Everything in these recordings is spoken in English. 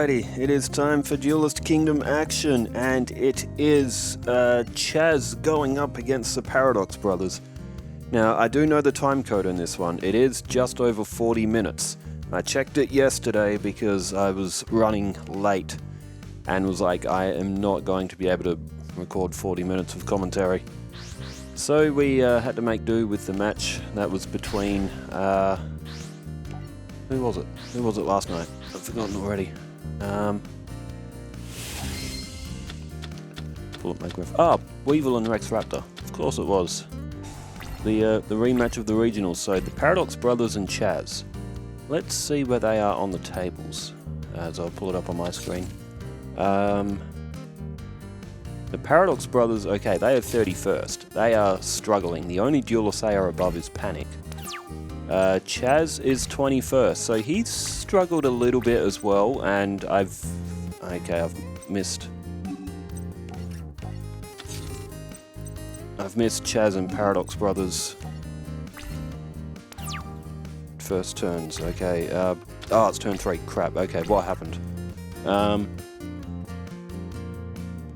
Alrighty, it is time for Duelist Kingdom action, and it is Chazz going up against the Para Dox brothers. Now, I do know the time code on this one. It is just over 40 minutes. I checked it yesterday because I was running late and was like, I am not going to be able to record 40 minutes of commentary. So we had to make do with the match that was between... who was it? Who was it last night? I've forgotten already. Pull up my graph. Ah, Weevil and Rex Raptor. Of course it was. The rematch of the regionals. So the Para Dox brothers and Chazz. Let's see where they are on the tables. As I'll pull it up on my screen. The Para Dox brothers, okay, they are 31st. They are struggling. The only duelist they are above is Panic. Chazz is 21st, so he's struggled a little bit as well, and I've missed Chazz and Para Dox brothers first turns. Okay, oh, it's turn 3. Crap. Okay, what happened?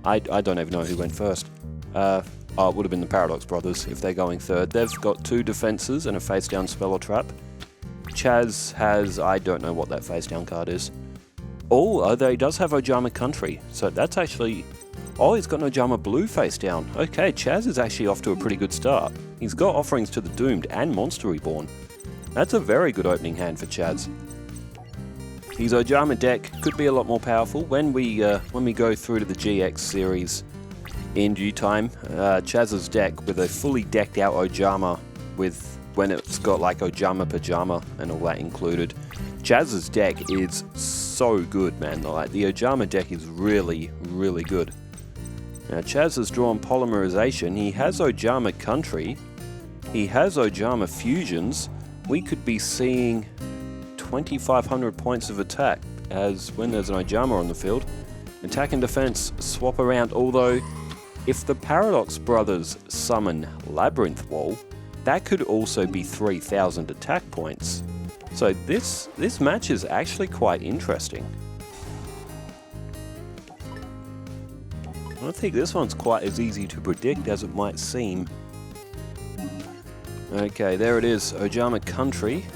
I don't even know who went first. Oh, it would have been the Para Dox brothers if they're going third. They've got 2 defenses and a face-down spell or trap. Chazz has... I don't know what that face-down card is. Oh, he does have Ojama Country. So that's actually... Oh, he's got an Ojama Blue face-down. Okay, Chazz is actually off to a pretty good start. He's got Offerings to the Doomed and Monster Reborn. That's a very good opening hand for Chazz. His Ojama deck could be a lot more powerful. When we go through to the GX series... in due time, Chazz's deck with a fully decked out Ojama when it's got like Ojama Pajama and all that included. Chazz's deck is so good, man. Like the Ojama deck is really, really good. Now Chazz has drawn Polymerization. He has Ojama Country. He has Ojama Fusions. We could be seeing 2,500 points of attack as when there's an Ojama on the field. Attack and defense swap around, although if the Para Dox brothers summon Labyrinth Wall, that could also be 3,000 attack points. So this match is actually quite interesting. I don't think this one's quite as easy to predict as it might seem. Okay, there it is, Ojama Country.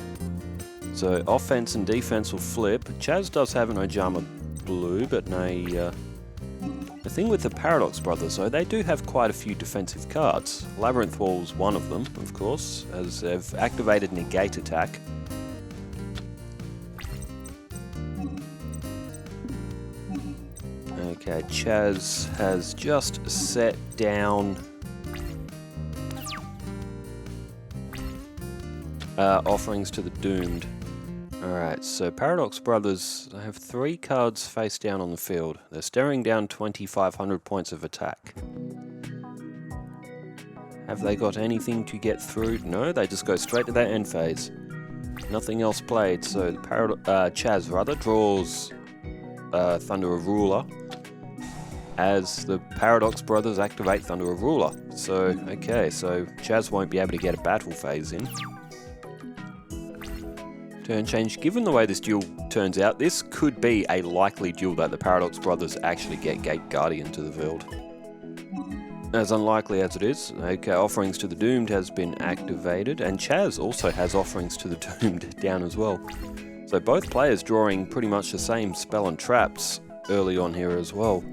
So offense and defense will flip. Chazz does have an Ojama Blue, but no... The thing with the Para Dox brothers, though, they do have quite a few defensive cards. Labyrinth Wall's one of them, of course, as they've activated Negate Attack. Okay, Chazz has just set down Offerings to the Doomed. Alright, so Para Dox brothers have 3 cards face down on the field. They're staring down 2,500 points of attack. Have they got anything to get through? No, they just go straight to their end phase. Nothing else played, so Chazz draws Thunder of Ruler as the Para Dox brothers activate Thunder of Ruler. So, okay, so Chazz won't be able to get a battle phase in. Turn change. Given the way this duel turns out, this could be a likely duel that the Para Dox brothers actually get Gate Guardian to the field. As unlikely as it is, okay, Offerings to the Doomed has been activated, and Chazz also has Offerings to the Doomed down as well. So both players drawing pretty much the same spell and traps early on here as well,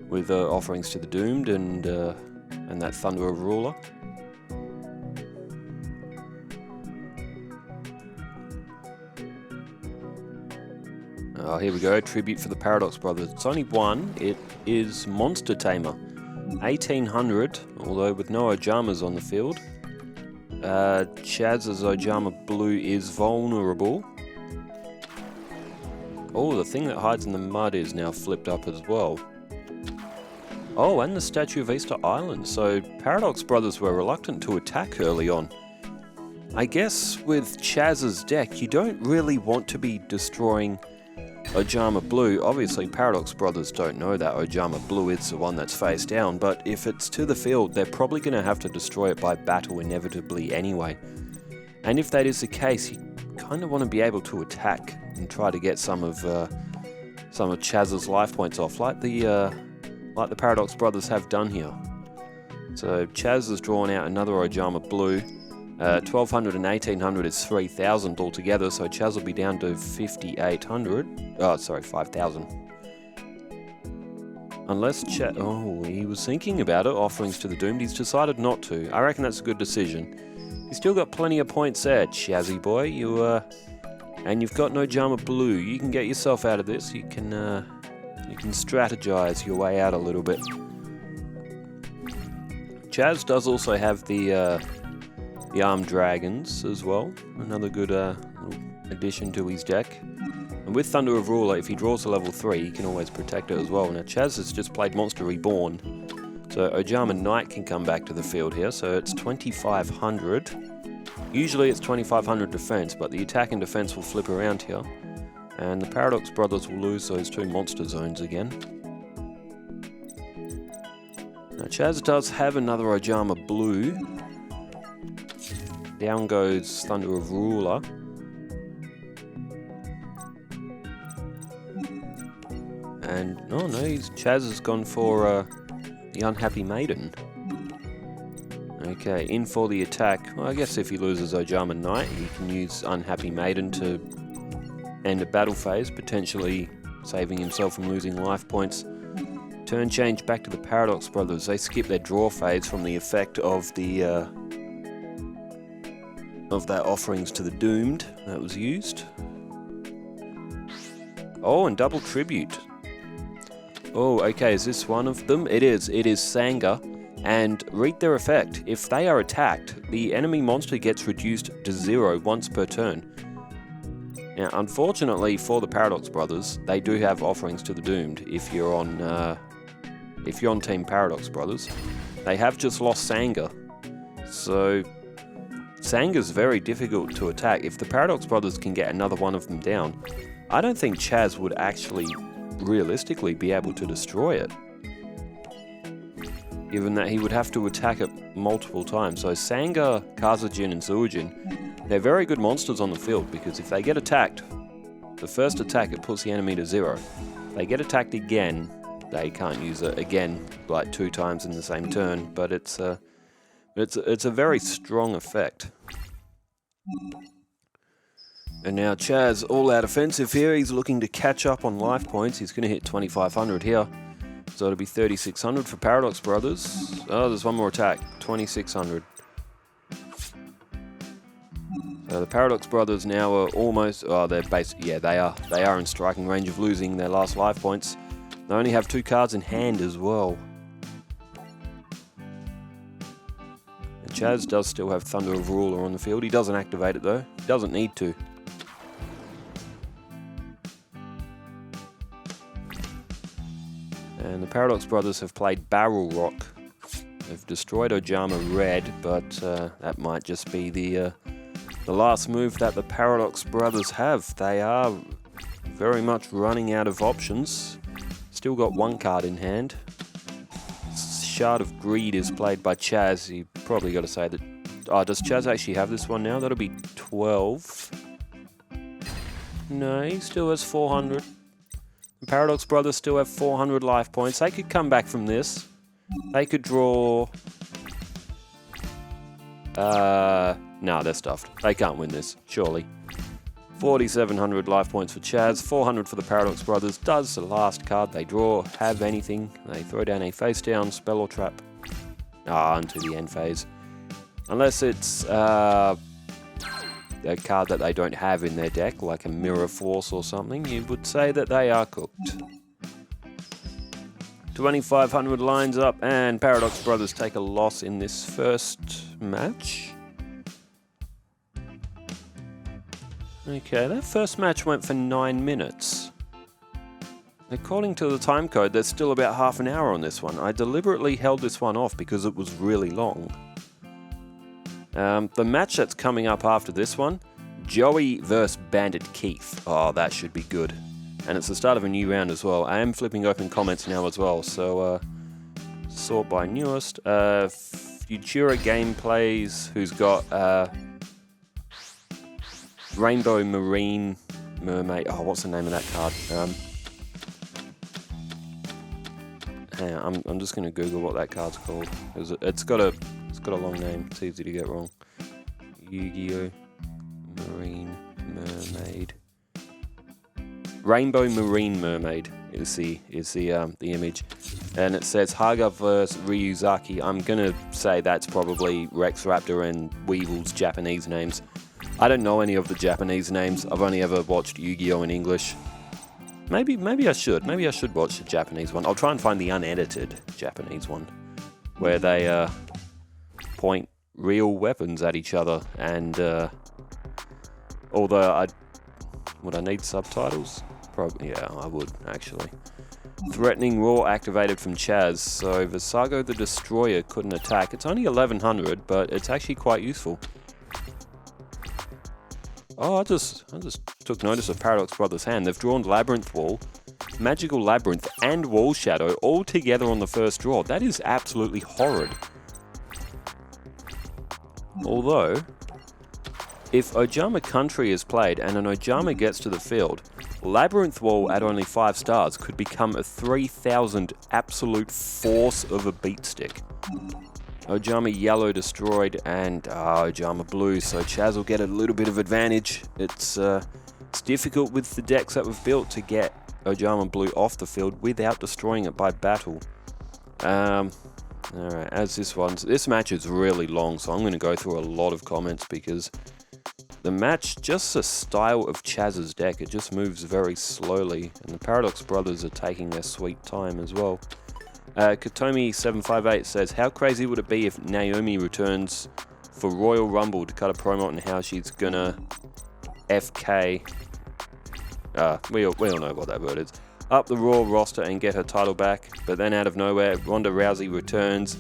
with Offerings to the Doomed and that Thunder of Ruler. Oh, here we go, tribute for the Para Dox brothers. It's only one, it is Monster Tamer. 1,800, although with no Ojamas on the field. Chazz's Ojama Blue is vulnerable. Oh, the thing that hides in the mud is now flipped up as well. Oh, and the Statue of Easter Island. So Para Dox brothers were reluctant to attack early on. I guess with Chazz's deck, you don't really want to be destroying Ojama Blue. Obviously, Para Dox brothers don't know that Ojama Blue is the one that's face down, but if it's to the field, they're probably going to have to destroy it by battle inevitably anyway. And if that is the case, you kind of want to be able to attack and try to get some of some of Chazz's life points off, like the Para Dox brothers have done here. So Chazz has drawn out another Ojama blue. 1200 and 1800 is 3000 altogether, so Chazz will be down to 5800. Oh, sorry, 5000. Unless oh, he was thinking about it, offerings to the doomed. He's decided not to. I reckon that's a good decision. He's still got plenty of points there, Chazzy boy. And you've got no Ojama blue. You can get yourself out of this. You can strategize your way out a little bit. Chazz does also have the armed dragons as well. Another good addition to his deck. And with Thunder of Ruler, if he draws a level 3, he can always protect it as well. Now Chazz has just played Monster Reborn, so Ojama Knight can come back to the field here, so it's 2500. Usually it's 2500 defense, but the attack and defense will flip around here. And the Para Dox brothers will lose those 2 monster zones again. Now Chazz does have another Ojama blue. Down goes Thunder of Ruler. And, oh no, Chazz has gone for the Unhappy Maiden. Okay, in for the attack. Well, I guess if he loses Ojama Knight, he can use Unhappy Maiden to end a battle phase, potentially saving himself from losing life points. Turn change back to the Para Dox brothers. They skip their draw phase from the effect of the of that offerings to the doomed that was used. Oh, and double tribute. Oh, okay, is this one of them? It is. It is Sangha. And read their effect. If they are attacked, the enemy monster gets reduced to 0 once per turn. Now, unfortunately for the Para Dox brothers, they do have offerings to the doomed. If you're on Team Para Dox brothers, they have just lost Sangha. So Sanga's very difficult to attack. If the Para Dox brothers can get another one of them down, I don't think Chazz would actually realistically be able to destroy it, given that he would have to attack it multiple times. So Sangha, Kazajin and Zuujin, they're very good monsters on the field, because if they get attacked, the first attack it puts the enemy to 0. If they get attacked again, they can't use it again like 2 times in the same turn, but it's a very strong effect. And now Chazz, all out offensive here. He's looking to catch up on life points. He's going to hit 2500 here. So it'll be 3600 for Para Dox brothers. Oh, there's one more attack. 2600. So the Para Dox brothers now are almost... Oh, they're basically... Yeah, they are. They are in striking range of losing their last life points. They only have 2 cards in hand as well. And Chazz does still have Thunder of Ruler on the field. He doesn't activate it though. He doesn't need to. And the Para Dox brothers have played Barrel Rock. They've destroyed Ojama Red, but that might just be the last move that the Para Dox brothers have. They are very much running out of options. Still got 1 card in hand. Shard of Greed is played by Chazz. You probably got to say that... Oh, does Chazz actually have this one now? That'll be 12. No, he still has 400. The Para Dox brothers still have 400 life points. They could come back from this. They could draw... No, they're stuffed. They can't win this, surely. 4,700 life points for Chazz, 400 for the Para Dox brothers. Does the last card they draw have anything? They throw down a face down spell or trap. Into the end phase. Unless it's a card that they don't have in their deck, like a Mirror Force or something, you would say that they are cooked. 2,500 lines up, and Para Dox brothers take a loss in this first match. Okay, that first match went for 9 minutes. According to the time code, there's still about half an hour on this one. I deliberately held this one off because it was really long. The match that's coming up after this one, Joey vs Bandit Keith. Oh, that should be good. And it's the start of a new round as well. I am flipping open comments now as well, so sort by newest. Futura Gameplays, who's got Rainbow Marine Mermaid. Oh, what's the name of that card? Hang on, I'm just gonna Google what that card's called. It's got a long name. It's easy to get wrong. Yugioh Marine Mermaid. Rainbow Marine Mermaid is the image, and it says Haga vs Ryuzaki. I'm gonna say that's probably Rex Raptor and Weevil's Japanese names. I don't know any of the Japanese names. I've only ever watched Yu-Gi-Oh in English. Maybe I should. Maybe I should watch the Japanese one. I'll try and find the unedited Japanese one, where they point real weapons at each other. And although would I need subtitles? Probably, yeah, I would actually. Threatening Roar activated from Chazz, so Visago the Destroyer couldn't attack. It's only 1100, but it's actually quite useful. Oh, I just took notice of Para Dox Brothers' hand. They've drawn Labyrinth Wall, Magical Labyrinth, and Wall Shadow all together on the first draw. That is absolutely horrid. Although, if Ojama Country is played and an Ojama gets to the field, Labyrinth Wall at only 5 stars could become a 3000 absolute force of a beat stick. Ojama Yellow destroyed and Ojama Blue, so Chazz will get a little bit of advantage. It's difficult with the decks that we've built to get Ojama Blue off the field without destroying it by battle. Alright, this match is really long, so I'm going to go through a lot of comments because the match, just the style of Chazz's deck, it just moves very slowly, and the Para Dox Brothers are taking their sweet time as well. Katomi758 says, how crazy would it be if Naomi returns for Royal Rumble to cut a promo on how she's gonna FK, we all know what that word is, up the Raw roster and get her title back, but then out of nowhere, Ronda Rousey returns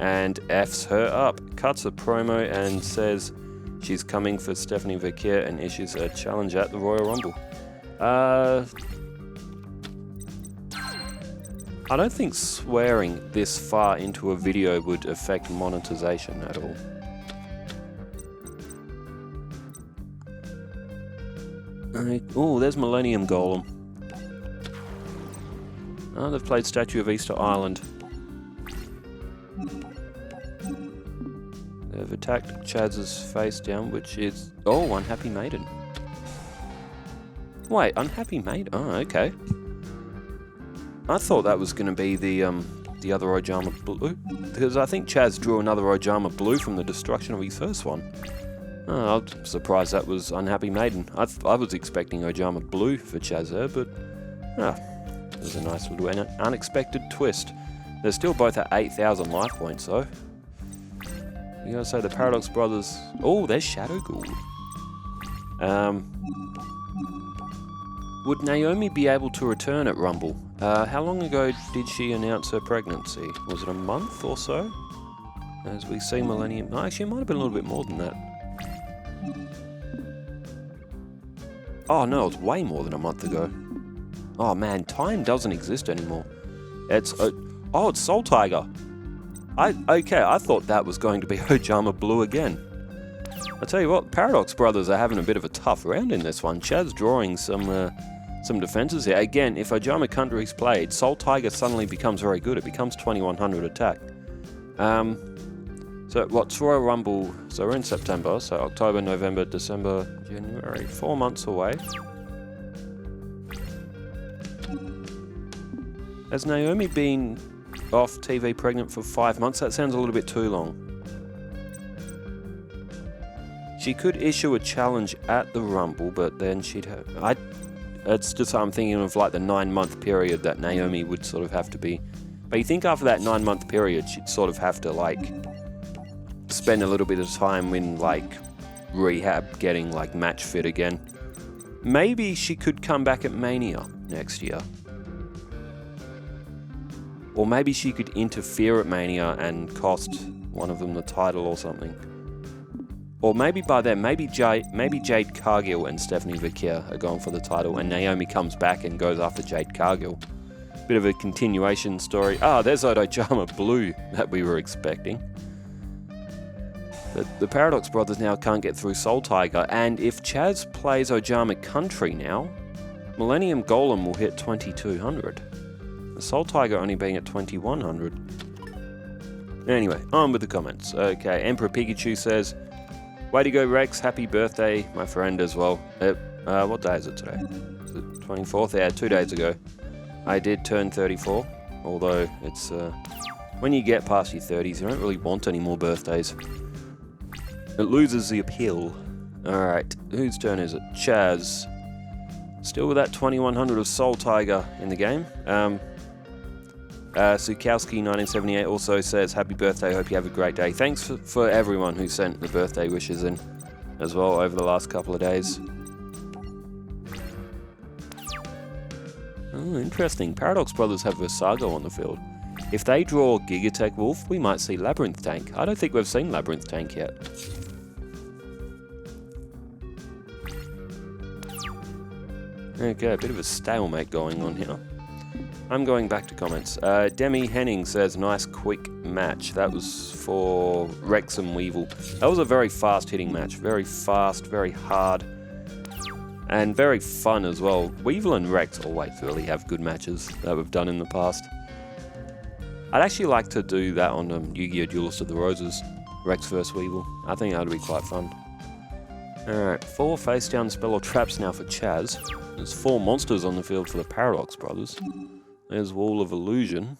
and F's her up, cuts a promo and says she's coming for Stephanie Verkeer and issues a challenge at the Royal Rumble. I don't think swearing this far into a video would affect monetization at all. Oh, there's Millennium Golem. Oh, they've played Statue of Easter Island. They've attacked Chazz's face down, which is... Oh, Unhappy Maiden. Wait, Unhappy Maiden? Oh, okay. I thought that was going to be the other Ojama Blue, because I think Chazz drew another Ojama Blue from the destruction of his first one. Oh, I'm surprised that was Unhappy Maiden. I was expecting Ojama Blue for Chazz there, but there's a nice little unexpected twist. They're still both at 8,000 life points, though. You gotta say the Para Dox Brothers... Oh, there's Shadow Ghoul. Would Naomi be able to return at Rumble? How long ago did she announce her pregnancy? Was it a month or so? As we see Millennium... Oh, actually, it might have been a little bit more than that. Oh, no, it's way more than a month ago. Oh, man, time doesn't exist anymore. It's... oh, it's Soul Tiger. Okay, I thought that was going to be Ojama Blue again. I tell you what, Para Dox Brothers are having a bit of a tough round in this one. Chazz drawing some defenses here. Again, if Ojama Country's played, Soul Tiger suddenly becomes very good. It becomes 2100 attack. So what's Royal Rumble? So we're in September, so October, November, December, January, 4 months away. Has Naomi been off TV pregnant for 5 months? That sounds a little bit too long. She could issue a challenge at the Rumble, but then she'd have... It's just I'm thinking of like the 9-month period that Naomi would sort of have to be... But you think after that 9-month period, she'd sort of have to like spend a little bit of time in like rehab, getting like match fit again. Maybe she could come back at Mania next year. Or maybe she could interfere at Mania and cost one of them the title or something. Or maybe by then, maybe Jade Cargill and Stephanie Verkeer are going for the title, and Naomi comes back and goes after Jade Cargill. Bit of a continuation story. Ah, there's that Ojama Blue that we were expecting. The Para Dox Brothers now can't get through Soul Tiger, and if Chazz plays Ojama Country now, Millennium Golem will hit 2200. The Soul Tiger only being at 2100. Anyway, on with the comments. Okay, Emperor Pikachu says, way to go, Rex. Happy birthday, my friend, as well. What day is it today? Is it 24th? Yeah, 2 days ago. I did turn 34, although it's... when you get past your 30s, you don't really want any more birthdays. It loses the appeal. Alright, whose turn is it? Chazz. Still with that 2100 of Soul Tiger in the game. Sukowski1978 also says, happy birthday, hope you have a great day. Thanks for everyone who sent the birthday wishes in as well over the last couple of days. Oh, interesting. Para Dox brothers have Versago on the field. If they draw Gigatech Wolf, we might see Labyrinth Tank. I don't think we've seen Labyrinth Tank yet. Okay, a bit of a stalemate going on here. I'm going back to comments. Demi Henning says, nice quick match. That was for Rex and Weevil. That was a very fast hitting match. Very fast, very hard, and very fun as well. Weevil and Rex always really have good matches that we've done in the past. I'd actually like to do that on Yu-Gi-Oh! Duelist of the Roses. Rex vs Weevil. I think that would be quite fun. Alright, 4 face down spell or traps now for Chazz. There's 4 monsters on the field for the Para Dox brothers. There's Wall of Illusion.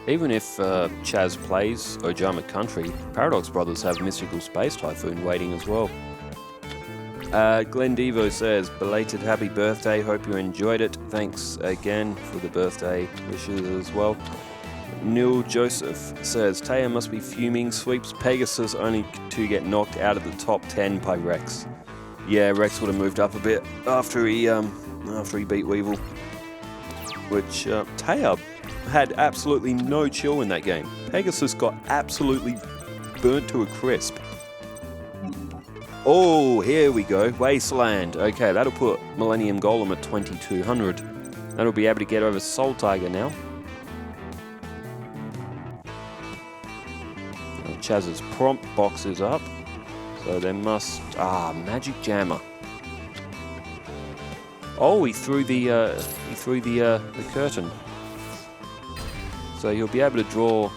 Even if Chazz plays Ojama Country, Para Dox brothers have Mystical Space Typhoon waiting as well. Glenn Devo says, belated happy birthday, hope you enjoyed it. Thanks again for the birthday wishes as well. Neil Joseph says, Taya must be fuming, sweeps Pegasus only to get knocked out of the top 10 by Rex. Yeah, Rex would have moved up a bit after he beat Weevil. Which, Taya had absolutely no chill in that game. Pegasus got absolutely burnt to a crisp. Oh, here we go. Wasteland. Okay, that'll put Millennium Golem at 2200. That'll be able to get over Soul Tiger now. Chazz's prompt box is up. So there must... Magic Jammer. Oh, he threw the curtain. So you'll be able to draw...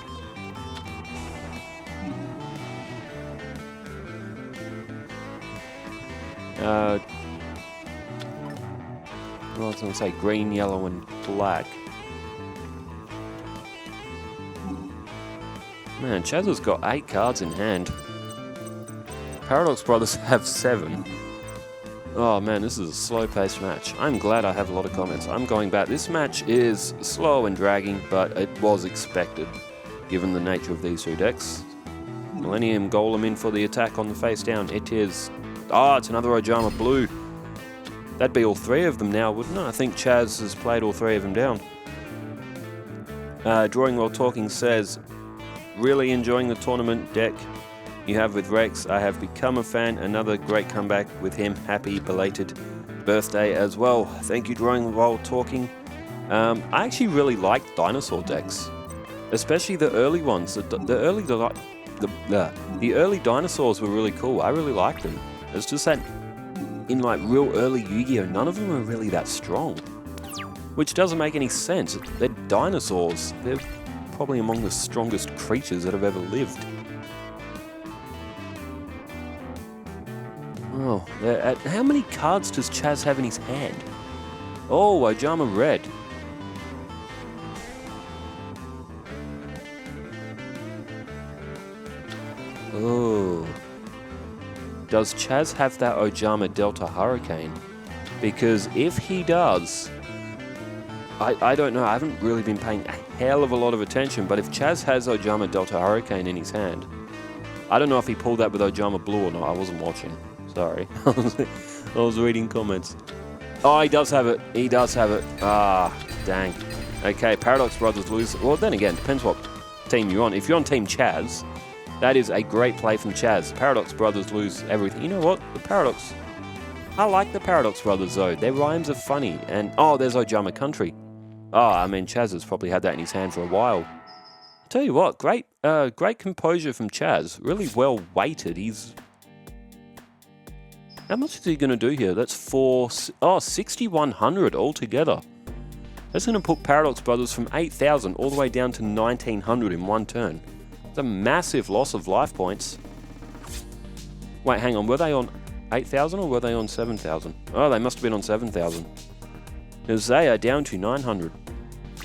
I was going to say green, yellow, and black. Man, Chazz has got 8 cards in hand. Para Dox brothers have 7. Oh man, this is a slow-paced match. I'm glad I have a lot of comments. I'm going back. This match is slow and dragging, but it was expected, given the nature of these 2 decks. Millennium Golem in for the attack on the face down. It is... it's another Ojama Blue. That'd be all 3 of them now, wouldn't it? I think Chazz has played all 3 of them down. Drawing While Talking says, really enjoying the tournament deck you have with Rex. I have become a fan. Another great comeback with him. Happy belated birthday as well. Thank you, Drawing While Talking. I actually really liked dinosaur decks, especially the early ones. The early dinosaurs were really cool. I really liked them. It's just that in like real early Yu-Gi-Oh, none of them are really that strong, which doesn't make any sense. They're dinosaurs. They're probably among the strongest creatures that have ever lived. Oh, how many cards does Chazz have in his hand? Oh, Ojama Red. Oh. Does Chazz have that Ojama Delta Hurricane? Because if he does... I don't know, I haven't really been paying a hell of a lot of attention, but if Chazz has Ojama Delta Hurricane in his hand, I don't know if he pulled that with Ojama Blue or not. I wasn't watching. Sorry. I was reading comments. Oh, he does have it. He does have it. Dang. Okay, Para Dox brothers lose. Well, then again, depends what team you're on. If you're on Team Chazz, that is a great play from Chazz. Para Dox brothers lose everything. You know what? The Para Dox... I like the Para Dox brothers, though. Their rhymes are funny. And, there's Ojama Country. I mean, Chazz has probably had that in his hand for a while. I'll tell you what, great composure from Chazz. Really well weighted. How much is he going to do here? That's 6,100 altogether. That's going to put Para Dox Brothers from 8,000 all the way down to 1,900 in one turn. It's a massive loss of life points. Wait, hang on. Were they on 8,000 or were they on 7,000? Oh, they must have been on 7,000. Because they are down to 900.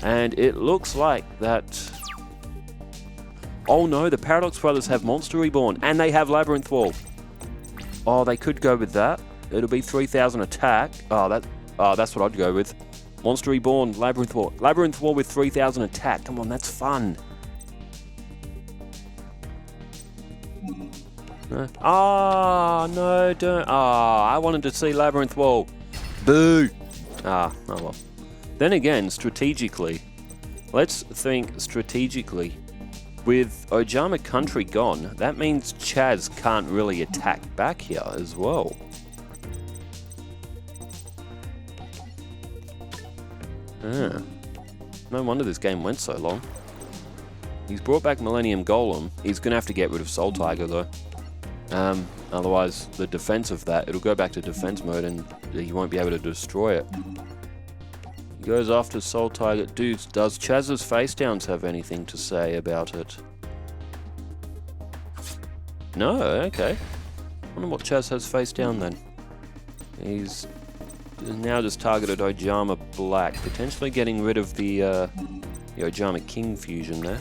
And it looks like that... Oh no, the Para Dox Brothers have Monster Reborn and they have Labyrinth Wall. Oh, they could go with that. It'll be 3,000 attack. Oh, that's what I'd go with. Monster Reborn, Labyrinth Wall. Labyrinth Wall with 3,000 attack. Come on, that's fun. No, don't. I wanted to see Labyrinth Wall. Boo. Oh well. Then again, strategically, let's think strategically. With Ojama Country gone, that means Chazz can't really attack back here as well. No wonder this game went so long. He's brought back Millennium Golem. He's going to have to get rid of Soul Tiger though. Otherwise, the defense of that, it'll go back to defense mode and he won't be able to destroy it. He goes after Soul Tiger. Dudes, does Chazz's face downs have anything to say about it? No, okay. I wonder what Chazz has face down then. He's now just targeted Ojama Black, potentially getting rid of the Ojama King fusion there.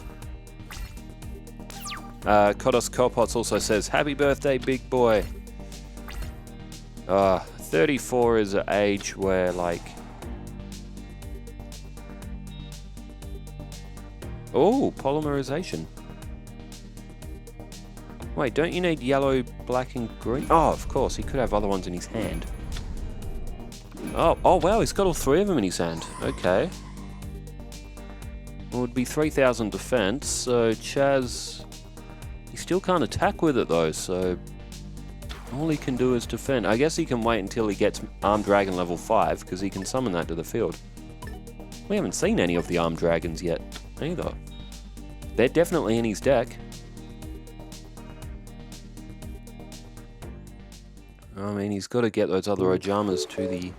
Kodos Kopots also says, happy birthday, big boy. 34 is an age where, like... Oh, polymerization. Wait, don't you need yellow, black, and green? Oh, of course, he could have other ones in his hand. Oh wow, he's got all three of them in his hand. Okay. Well, it would be 3,000 defense, so Chazz... He still can't attack with it though, so... All he can do is defend. I guess he can wait until he gets Armed Dragon level 5, because he can summon that to the field. We haven't seen any of the Armed Dragons yet, either. They're definitely in his deck. I mean, he's got to get those other Ojamas to the...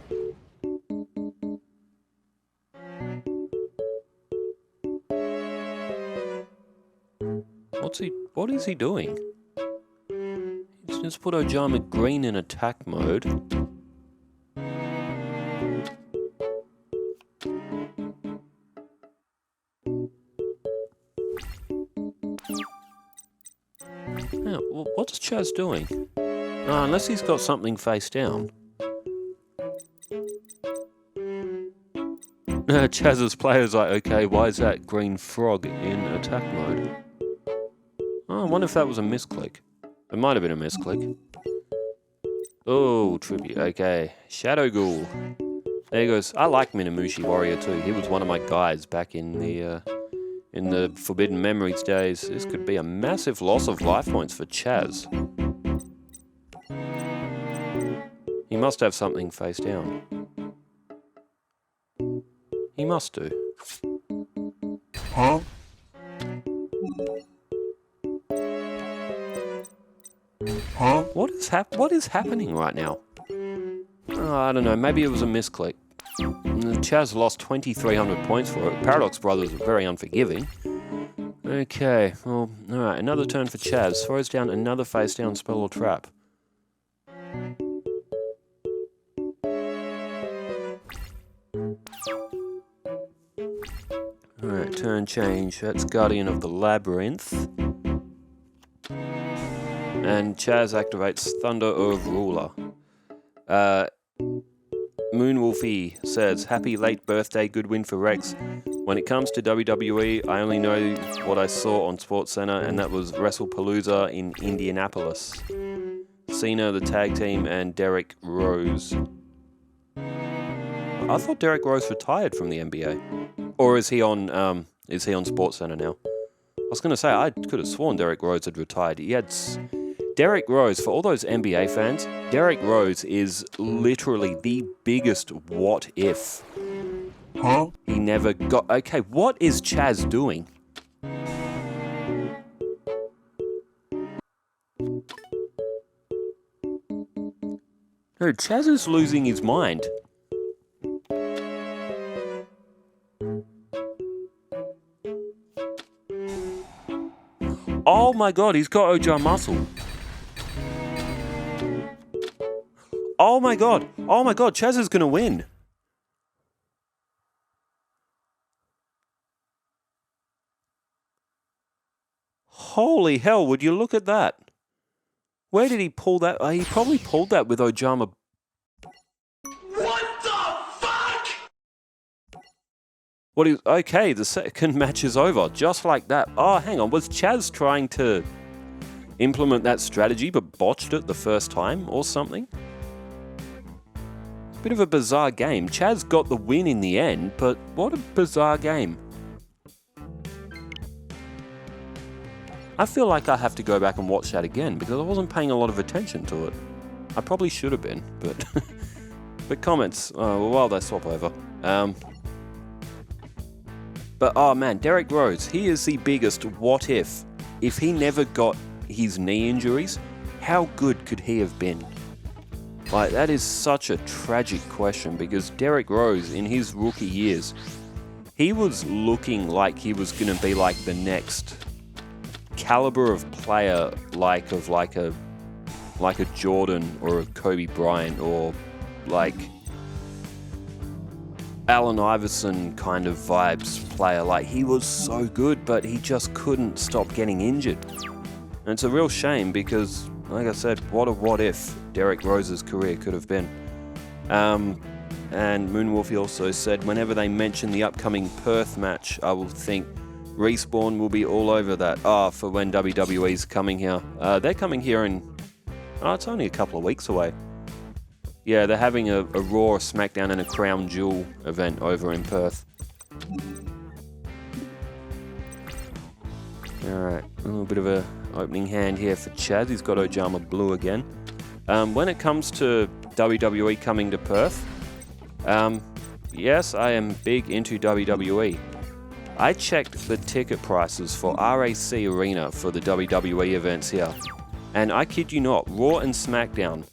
What is he doing? He's just put Ojama Green in attack mode. Now, what's Chazz doing? Unless he's got something face down. Chazz's player's like, okay, why is that green frog in attack mode? Oh, I wonder if that was a misclick. It might have been a misclick. Oh, tribute. Okay. Shadow Ghoul. There he goes. I like Minamushi Warrior too. He was one of my guys back in the Forbidden Memories days. This could be a massive loss of life points for Chazz. He must have something face down. He must do. Huh? Huh? What is happening right now? Oh, I don't know. Maybe it was a misclick. Chazz lost 2,300 points for it. Para Dox Brothers are very unforgiving. Okay, well, alright. Another turn for Chazz. Throws down another face down spell or trap. Alright, turn change. That's Guardian of the Labyrinth. And Chazz activates Thunder of Ruler. Moonwolfie says, happy late birthday, good win for Rex. When it comes to WWE, I only know what I saw on SportsCenter, and that was WrestlePalooza in Indianapolis. Cena, the tag team, and Derrick Rose. I thought Derrick Rose retired from the NBA. Or is he on SportsCenter now? I was going to say, I could have sworn Derrick Rose had retired. Derrick Rose, for all those NBA fans, Derrick Rose is literally the biggest what if. Huh? He never got... Okay, what is Chazz doing? No, Chazz is losing his mind. Oh my god, he's got Ojai muscle. Oh my god, Chazz is gonna win. Holy hell, would you look at that? Where did he pull that? He probably pulled that with Ojama. What the fuck? Okay, the second match is over, just like that. Oh, hang on, was Chazz trying to implement that strategy but botched it the first time or something? Bit of a bizarre game. Chazz got the win in the end, but what a bizarre game. I feel like I have to go back and watch that again because I wasn't paying a lot of attention to it. I probably should have been, but but comments, well, they swap over. But oh man, Derek Rose, he is the biggest what if. If he never got his knee injuries, how good could he have been? Like, that is such a tragic question because Derek Rose, in his rookie years, he was looking like he was going to be like the next caliber of player, like a Jordan or a Kobe Bryant or like Allen Iverson kind of vibes player. Like, he was so good, but he just couldn't stop getting injured. And it's a real shame because, like I said, what if Derek Rose's career could have been. And Moonwolfie also said, whenever they mention the upcoming Perth match, I will think Respawn will be all over that. For when WWE's coming here. They're coming here in... it's only a couple of weeks away. Yeah, they're having a Raw, SmackDown and a Crown Jewel event over in Perth. Alright, a little bit of a opening hand here for Chazz. He's got Ojama Blue again. When it comes to WWE coming to Perth, yes, I am big into WWE. I checked the ticket prices for RAC Arena for the WWE events here, and I kid you not, Raw and SmackDown,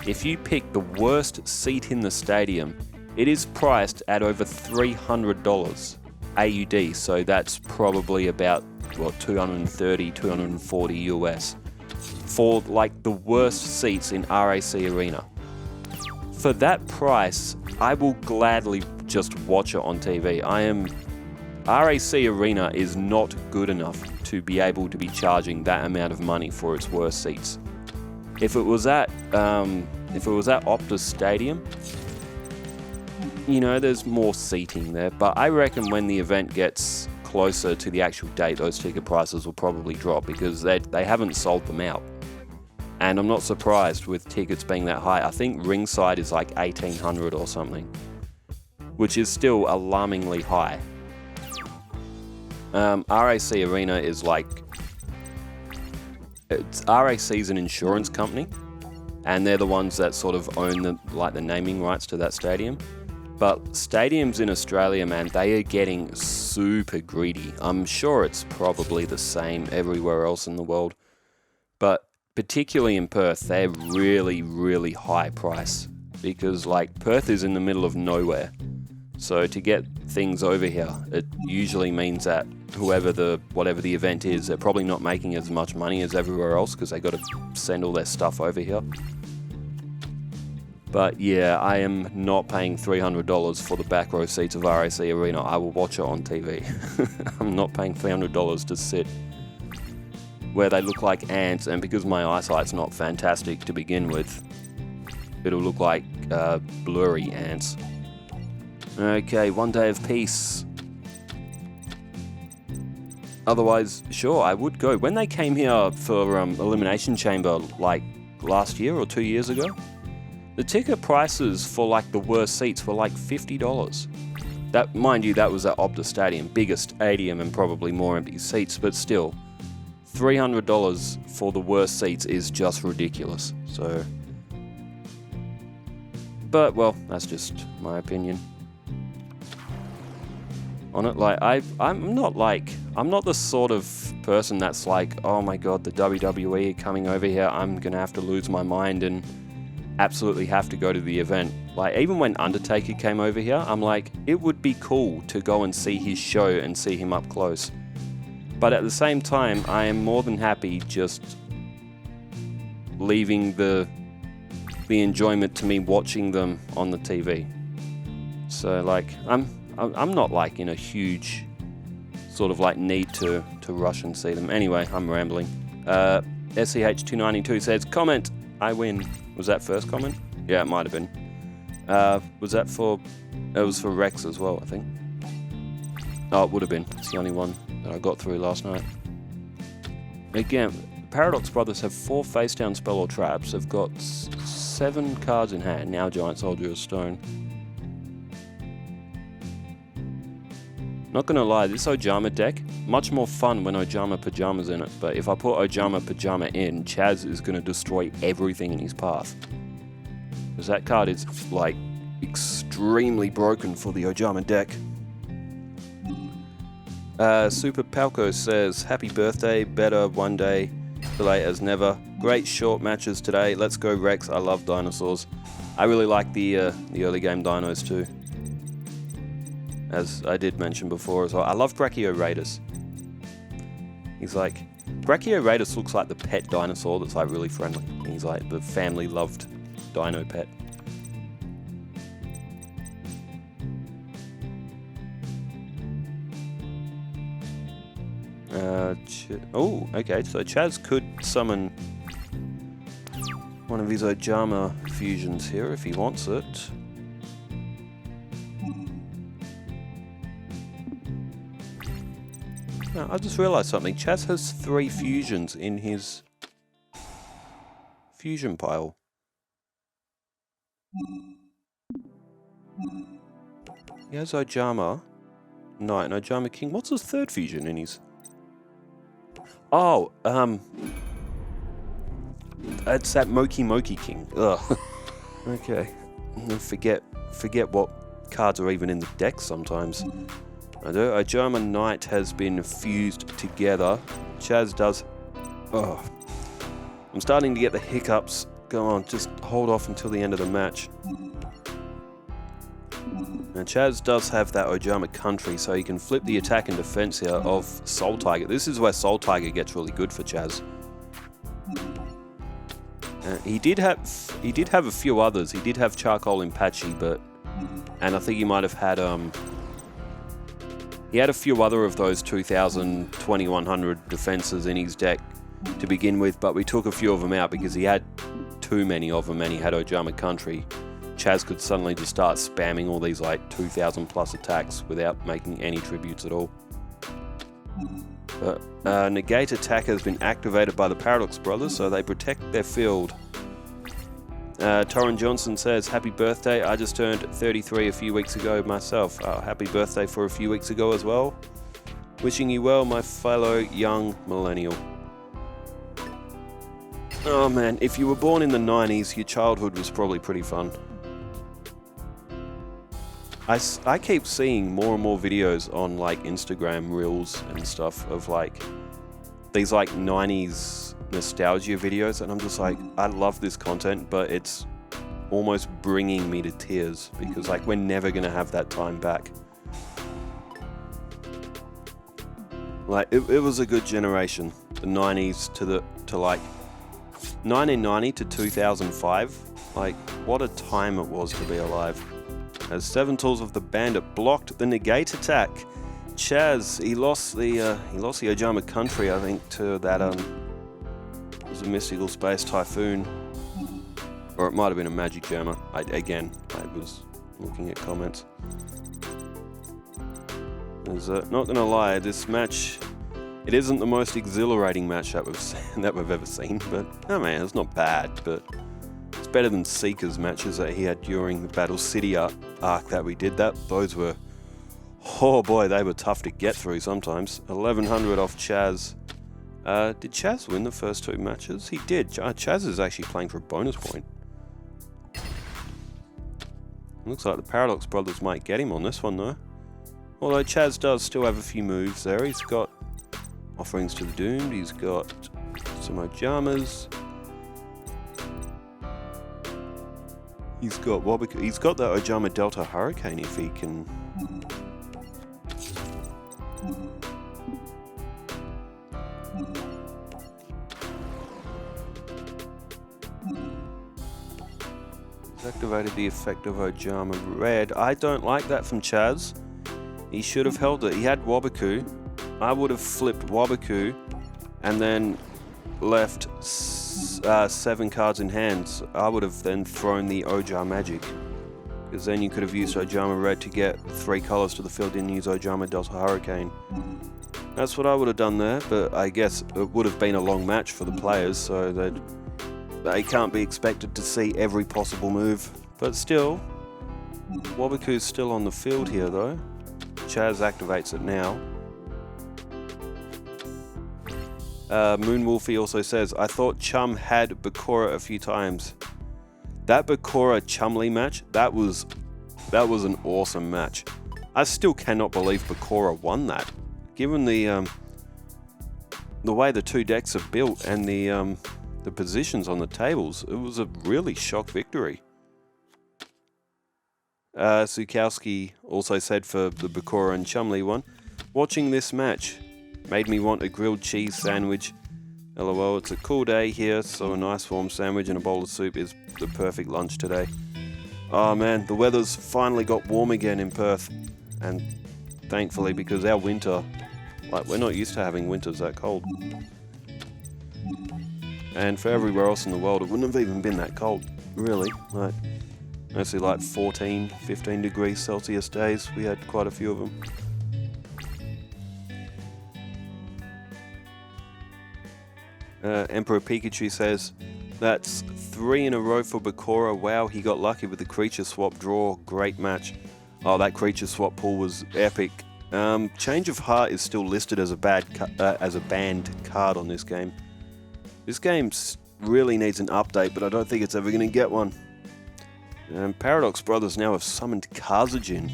if you pick the worst seat in the stadium, it is priced at over $300 AUD, so that's probably about, what, 230, 240 US, for like the worst seats in RAC Arena. For that price, I will gladly just watch it on TV. RAC Arena is not good enough to be able to be charging that amount of money for its worst seats. If it was at Optus Stadium, you know, there's more seating there, but I reckon when the event gets closer to the actual date, those ticket prices will probably drop because they haven't sold them out. And I'm not surprised with tickets being that high. I think ringside is like $1,800 or something, which is still alarmingly high. RAC Arena is RAC's an insurance company, and they're the ones that sort of own the naming rights to that stadium. But stadiums in Australia, man, they are getting super greedy. I'm sure it's probably the same everywhere else in the world, but particularly in Perth, they're really, really high price because Perth is in the middle of nowhere. So to get things over here, it usually means that whatever the event is, they're probably not making as much money as everywhere else because they got to send all their stuff over here. But yeah, I am not paying $300 for the back row seats of RAC Arena. I will watch it on TV. I'm not paying $300 to sit where they look like ants, and because my eyesight's not fantastic to begin with, it'll look like blurry ants. Okay, one day of peace. Otherwise, sure, I would go. When they came here for Elimination Chamber, last year or 2 years ago, the ticket prices for the worst seats were $50. That, mind you, that was at Optus Stadium, biggest stadium and probably more empty seats, but still, $300 for the worst seats is just ridiculous. So, but well, that's just my opinion on it. I'm not the sort of person that's oh my god, the WWE are coming over here, I'm gonna have to lose my mind and absolutely have to go to the event. Like, even when Undertaker came over here, I'm like, it would be cool to go and see his show and see him up close. But at the same time, I am more than happy just leaving the enjoyment to me watching them on the TV. So like, I'm not like in a huge sort of like need to rush and see them. Anyway, I'm rambling. SEH292 says, comment, I win. Was that first comment? Yeah, it might have been. Was that for... It was for Rex as well, I think. Oh, it would have been. It's the only one that I got through last night. Again, Para Dox brothers have 4 face down spell or traps. They've got 7 cards in hand. Now Giant Soldier of Stone. Not gonna lie, this Ojama deck, much more fun when Ojama Pajama's in it, but if I put Ojama Pajama in, Chazz is gonna destroy everything in his path. Because that card is, like, extremely broken for the Ojama deck. Super Palco says, happy birthday, better one day, delay as never. Great short matches today, let's go Rex, I love dinosaurs. I really like the early game dinos too. As I did mention before as well. I love Brachioradus. He's like... Brachioradus looks like the pet dinosaur that's like really friendly. He's like the family loved dino pet. Oh, okay, so Chazz could summon one of his Ojama fusions here if he wants it. No, I just realised something. Chazz has 3 fusions in his fusion pile. He has Ojama Knight and Ojama King. What's his 3rd fusion in his... Oh, it's that Moki Moki King. Ugh. Okay. Forget what cards are even in the deck sometimes. I do. Ojama Knight has been fused together. Chazz does... Oh. I'm starting to get the hiccups. Go on, just hold off until the end of the match. Now Chazz does have that Ojama Country, so he can flip the attack and defense here of Soul Tiger. This is where Soul Tiger gets really good for Chazz. He did have a few others. He did have Charcoal Impachi, but... And I think he might have had... He had a few other of those 2000, 2100 defenses in his deck to begin with, but we took a few of them out because he had too many of them and he had Ojama Country. Chazz could suddenly just start spamming all these like 2000 plus attacks without making any tributes at all. Negate attack has been activated by the Para Dox brothers, so they protect their field. Torrin Johnson says, happy birthday, I just turned 33 a few weeks ago myself. Happy birthday for a few weeks ago as well. Wishing you well, my fellow young millennial. Oh man, if you were born in the 90s, your childhood was probably pretty fun. I keep seeing more and more videos on like Instagram reels and stuff of like these like 90s nostalgia videos, and I'm just like, I love this content, but it's almost bringing me to tears because like we're never gonna have that time back. Like it was a good generation, the 90s to like 1990 to 2005. Like what a time it was to be alive. As 7 tools of the Bandit blocked the negate attack. Chazz, he lost the Ojama Country, I think, to that it was a Mystical Space Typhoon, or it might have been a Magic Jammer. I was looking at comments. Not gonna lie, this match, it isn't the most exhilarating match that we've ever seen, but oh man, it's not bad, but it's better than Seeker's matches that he had during the Battle City arc that we did. Those were, oh boy, they were tough to get through sometimes. 1100 off Chazz. Did Chazz win the first 2 matches? He did. Chazz is actually playing for a bonus point. Looks like the Para Dox brothers might get him on this one though. Although Chazz does still have a few moves there. He's got Offerings to the Doomed, he's got some Ojamas. He's got Waboku. He's got the Ojama Delta Hurricane if he can. He's activated the effect of Ojama Red. I don't like that from Chazz. He should have held it. He had Waboku. I would have flipped Waboku and then left 7 cards in hand. I would have then thrown the Ojar Magic, because then you could have used Ojama Red to get 3 colors to the field and use Ojama Delta Hurricane. That's what I would have done there, but I guess it would have been a long match for the players, so they can't be expected to see every possible move. But still, Waboku's still on the field here though. Chazz activates it now. Moonwolfie also says, I thought Chum had Bakura a few times. That Bakura Chumlee match, that was an awesome match. I still cannot believe Bakura won that. Given the way the two decks are built and the positions on the tables, it was a really shock victory. Sukowski also said for the Bakura and Chumlee one, watching this match made me want a grilled cheese sandwich. LOL, it's a cool day here, so a nice warm sandwich and a bowl of soup is the perfect lunch today. Oh man, the weather's finally got warm again in Perth. And thankfully, because our winter, like, we're not used to having winters that cold. And for everywhere else in the world, it wouldn't have even been that cold, really. Like, mostly like 14, 15 degrees Celsius days. We had quite a few of them. Emperor Pikachu says, that's 3 in a row for Bakura. Wow, he got lucky with the creature swap draw. Great match. Oh, that creature swap pull was epic. Change of Heart is still listed as a banned card on this game. This game really needs an update, but I don't think it's ever going to get one. Para Dox Brothers now have summoned Karzajin,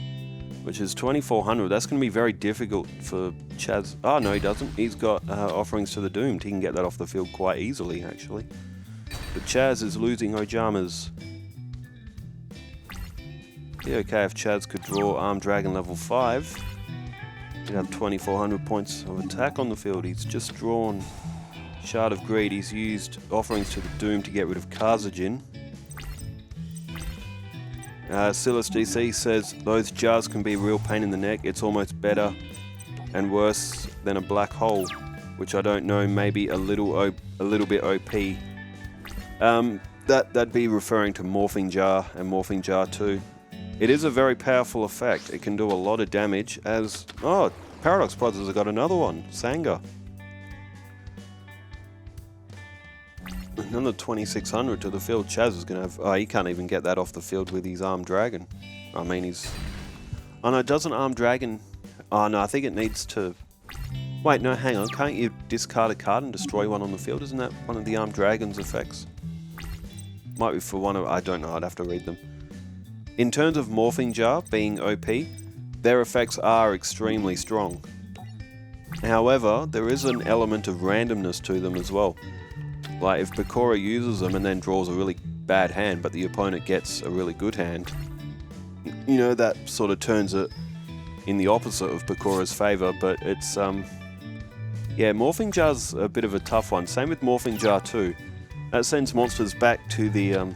which is 2400. That's going to be very difficult for Chazz. Oh, no, he doesn't. He's got Offerings to the Doomed. He can get that off the field quite easily, actually. But Chazz is losing Ojamas. Be okay if Chazz could draw Armed Dragon level 5. He'd have 2400 points of attack on the field. He's just drawn Shard of Greed. He's used Offerings to the Doom to get rid of Karzajin. Silas DC says, those jars can be a real pain in the neck. It's almost better and worse than a black hole, which I don't know, maybe a little bit OP. That'd be referring to Morphing Jar and Morphing Jar 2. It is a very powerful effect. It can do a lot of damage as... Oh, Para Dox Brothers have got another one. Sanga. Another 2600 to the field. Chazz is going to have... Oh, he can't even get that off the field with his Armed Dragon. I mean, he's... Oh no, doesn't Armed Dragon... Oh no, I think it needs to... Wait, no, hang on. Can't you discard a card and destroy one on the field? Isn't that one of the Armed Dragon's effects? Might be for one of... I don't know, I'd have to read them. In terms of Morphing Jar being OP, their effects are extremely strong. However, there is an element of randomness to them as well. Like if Bakura uses them and then draws a really bad hand, but the opponent gets a really good hand, you know, that sort of turns it in the opposite of Bakura's favour, but it's, yeah, Morphing Jar's a bit of a tough one. Same with Morphing Jar 2. That sends monsters back to the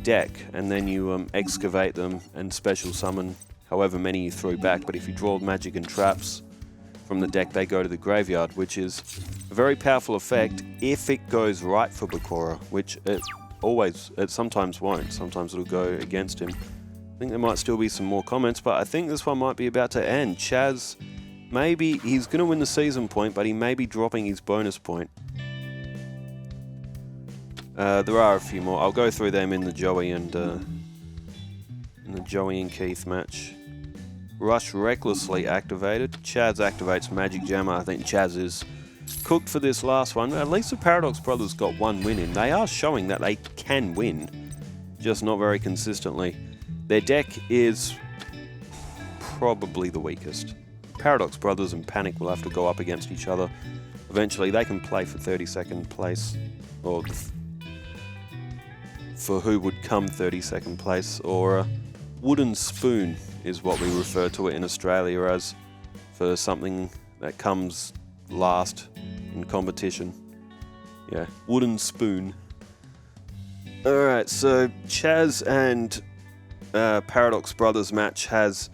deck, and then you excavate them and special summon however many you throw back, but if you draw magic and traps from the deck, they go to the graveyard, which is a very powerful effect if it goes right for Bakura, which it sometimes won't. Sometimes it'll go against him. I think there might still be some more comments, but I think this one might be about to end. Chazz, maybe he's going to win the season point, but he may be dropping his bonus point. There are a few more. I'll go through them in the Joey and Keith match. Rush recklessly activated. Chazz activates Magic Jammer. I think Chazz is cooked for this last one. At least the Para Dox Brothers got one win in. They are showing that they can win, just not very consistently. Their deck is probably the weakest. Para Dox Brothers and Panic will have to go up against each other. Eventually they can play for 32nd place, or for who would come 32nd place, or a wooden spoon is what we refer to it in Australia as, for something that comes last in competition. Yeah, wooden spoon. Alright, so Chazz and Para Dox Brothers match has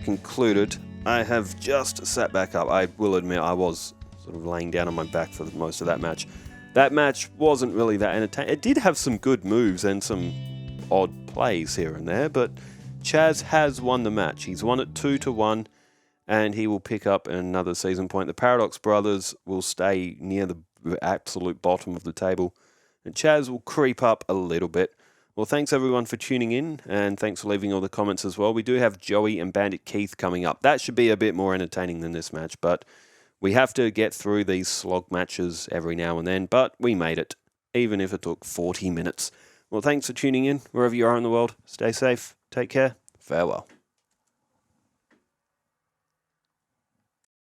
concluded. I have just sat back up. I will admit I was sort of laying down on my back for most of that match. That match wasn't really that entertaining. It did have some good moves and some odd plays here and there, but Chazz has won the match. He's won it 2-1, and he will pick up another season point. The Para Dox Brothers will stay near the absolute bottom of the table, and Chazz will creep up a little bit. Well, thanks everyone for tuning in, and thanks for leaving all the comments as well. We do have Joey and Bandit Keith coming up. That should be a bit more entertaining than this match, but we have to get through these slog matches every now and then, but we made it, even if it took 40 minutes. Well, thanks for tuning in, wherever you are in the world. Stay safe, take care, farewell.